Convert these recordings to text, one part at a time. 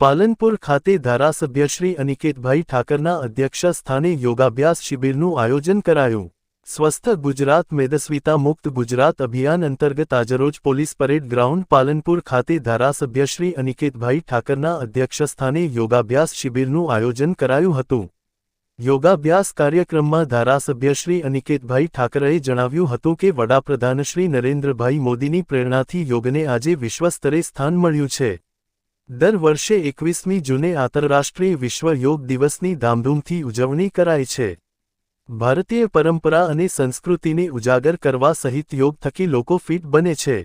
પાલનપુર ખાતે ધારાસભ્ય શ્રી અનિકેતભાઈ ઠાકરના અધ્યક્ષ સ્થાને યોગાભ્યાસ શિબિરનું આયોજન કરાયું। સ્વસ્થ ગુજરાત મેદસ્વીતા મુક્ત ગુજરાત અભિયાન અંતર્ગત આજરોજ પોલીસ પરેડ ગ્રાઉન્ડ પાલનપુર ખાતે ધારાસભ્ય શ્રી અનિકેતભાઈ ઠાકરના અધ્યક્ષ સ્થાને યોગાભ્યાસ શિબિરનું આયોજન કરાયું હતું। યોગાભ્યાસ કાર્યક્રમમાં ધારાસભ્ય શ્રી અનિકેતભાઈ ઠાકરેએ જણાવ્યું હતું કે વડાપ્રધાન શ્રી નરેન્દ્રભાઈ મોદીની પ્રેરણાથી યોગને આજે વિશ્વસ્તરે સ્થાન મળ્યું છે। દર વર્ષે 21મી જૂને આંતરરાષ્ટ્રીય વિશ્વ યોગ દિવસની ધામધૂમથી ઉજવણી કરાય છે। ભારતીય પરંપરા અને સંસ્કૃતિને ઉજાગર કરવા સહિત યોગ થકી લોકો ફિટ બને છે।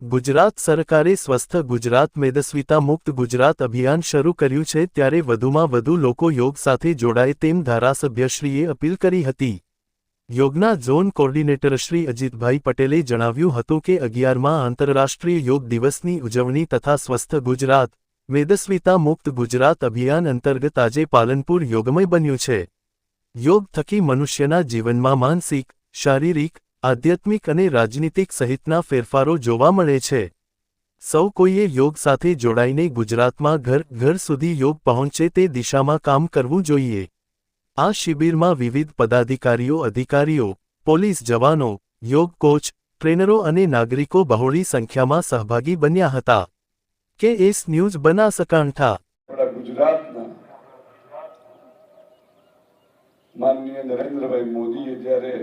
ગુજરાત સરકારે સ્વસ્થ ગુજરાત મેદસ્વીતા મુક્ત ગુજરાત અભિયાન શરૂ કર્યું છે, ત્યારે વધુમાં વધુ લોકો યોગ સાથે જોડાય તેમ ધારાસભ્યશ્રીએ અપીલ કરી હતી। યોગના ઝોન કોર્ડિનેટર શ્રી અજીતભાઈ પટેલે જણાવ્યું હતું કે 11મા આંતરરાષ્ટ્રીય યોગ દિવસની ઉજવણી તથા સ્વસ્થ ગુજરાત મેદસ્વીતા મુક્ત ગુજરાત અભિયાન અંતર્ગત આજે પાલનપુર યોગમય બન્યું છે। યોગ થકી મનુષ્યના જીવનમાં માનસિક, શારીરિક, આધ્યાત્મિક અને રાજનીતિક સહિતના ફેરફારો જોવા મળે છે। સૌ કોઈએ યોગ સાથે જોડાઈને ગુજરાતમાં ઘર ઘર સુધી યોગ પહોંચે તે દિશામાં કામ કરવું જોઈએ। આ શિબિરમાં વિવિધ પદાધિકારીઓ, અધિકારીઓ, પોલીસ જવાનો, યોગ કોચ, ટ્રેનરો અને નાગરિકો બહોળી સંખ્યામાં સહભાગી બન્યા હતા। KS news Banaskantha. ગુજરાતના માનનીય નરેન્દ્રભાઈ મોદીએ જ્યારે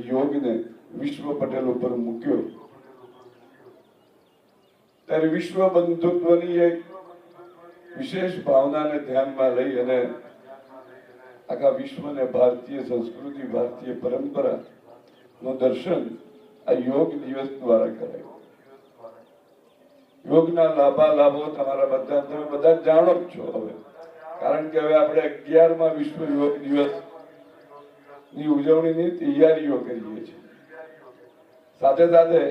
યોગને વિશ્વ પટેલ ઉપર મૂક્યો ત્યારે વિશ્વ બંધુત્વની એક વિશેષ ભાવનાને ધ્યાનમાં લઈ અને આખા વિશ્વને ભારતીય સંસ્કૃતિ, ભારતીય પરંપરા નું દર્શન આ યોગ દિવસ દ્વારા કરાયું। યોગના લાભો તમારા તમે બધા જાણો જ છો હવે, કારણ કે હવે આપણે 11મા વિશ્વ યોગ દિવસ ની ઉજવણીની તૈયારીઓ કરીએ છીએ। સાથે સાથે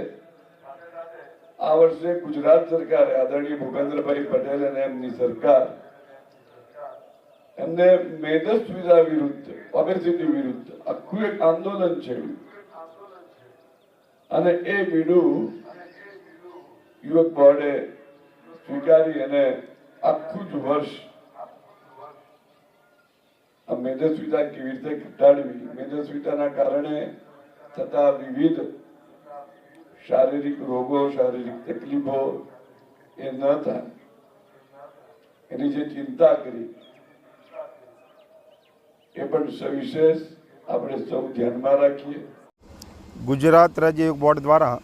આ વર્ષે ગુજરાત સરકારે આદરણીય ભૂપેન્દ્રભાઈ પટેલ અને એમની સરકાર એમને મેદસ્વીતા વિરુદ્ધ, ઓબેસિટી વિરુદ્ધ આખું એક આંદોલન છેડ્યું અને એ બીડું યુવક બોર્ડે સ્વીકારી અને આખું જ વર્ષ આ મેદસ્વીતા કેવી રીતે ઘટાડવી, મેદસ્વીતાના કારણે થતા વિવિધ શારીરિક રોગો, શારીરિક તકલીફો એ ન થાય એની જે ચિંતા કરી એ પણ સવિશેષ આપણે સૌ ધ્યાનમાં રાખીએ। ગુજરાત રાજ્ય યોગ બોર્ડ દ્વારા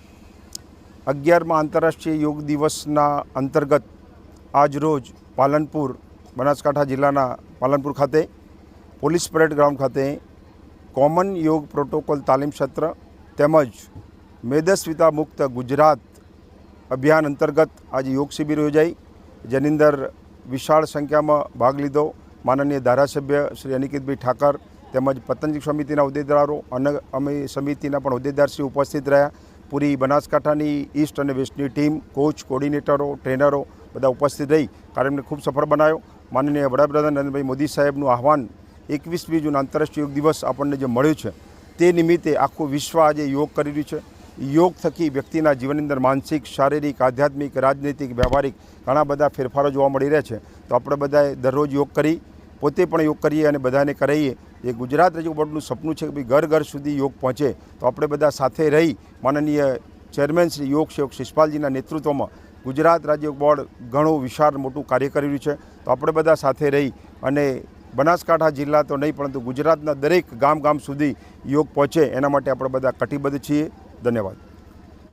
11મા આંતરરાષ્ટ્રીય યોગ દિવસના અંતર્ગત આજરોજ પાલનપુર, બનાસકાંઠા જિલ્લાના પાલનપુર ખાતે પોલીસ પરેડ ગ્રાઉન્ડ ખાતે કોમન યોગ પ્રોટોકોલ તાલીમ સત્ર તેમજ મેદસ્વીતા મુક્ત ગુજરાત અભિયાન અંતર્ગત આજે યોગ શિબિર યોજાઈ, જેની અંદર વિશાળ સંખ્યામાં ભાગ લીધો। માનનીય ધારાસભ્ય શ્રી અનિકેતભાઈ ઠાકર તેમજ પતંજલિ સમિતિના હોદ્દેદારો અને અમે સમિતિના પણ હોદ્દેદારશ્રી ઉપસ્થિત રહ્યા। પૂરી બનાસકાંઠાની ઈસ્ટ અને વેસ્ટની ટીમ, કોચ, કોર્ડિનેટરો, ટ્રેનરો બધા ઉપસ્થિત રહી કાર્યક્રમને ખૂબ સફળ બનાવ્યો। માનનીય વડાપ્રધાન નરેન્દ્રભાઈ મોદી સાહેબનું આહવાન 21મી જૂન આંતરરાષ્ટ્રીય યોગ દિવસ આપણને જે મળ્યું છે તે નિમિત્તે આખું વિશ્વ આજે યોગ કરી રહ્યું છે। યોગ થકી વ્યક્તિના જીવનની અંદર માનસિક, શારીરિક, આધ્યાત્મિક, રાજનૈતિક, વ્યવહારિક ઘણા બધા ફેરફારો જોવા મળી રહ્યા છે। તો આપણે બધાએ દરરોજ યોગ કરી, પોતે પણ યોગ કરીએ અને બધાને કરાવીએ। એ ગુજરાત રાજ્ય બોર્ડનું સપનું છે કે ભાઈ ઘર ઘર સુધી યોગ પહોંચે। તો આપણે બધા સાથે રહી માનનીય ચેરમેન શ્રી યોગ સેવક શિષપાલજીના નેતૃત્વમાં ગુજરાત રાજ્ય બોર્ડ ઘણું વિશાળ મોટું કાર્ય કરી રહ્યું છે। તો આપણે બધા સાથે રહી અને બનાસકાંઠા જિલ્લા તો નહીં પરંતુ ગુજરાતના દરેક ગામ સુધી યોગ પહોંચે એના માટે આપણે બધા કટિબદ્ધ છીએ। ધન્યવાદ।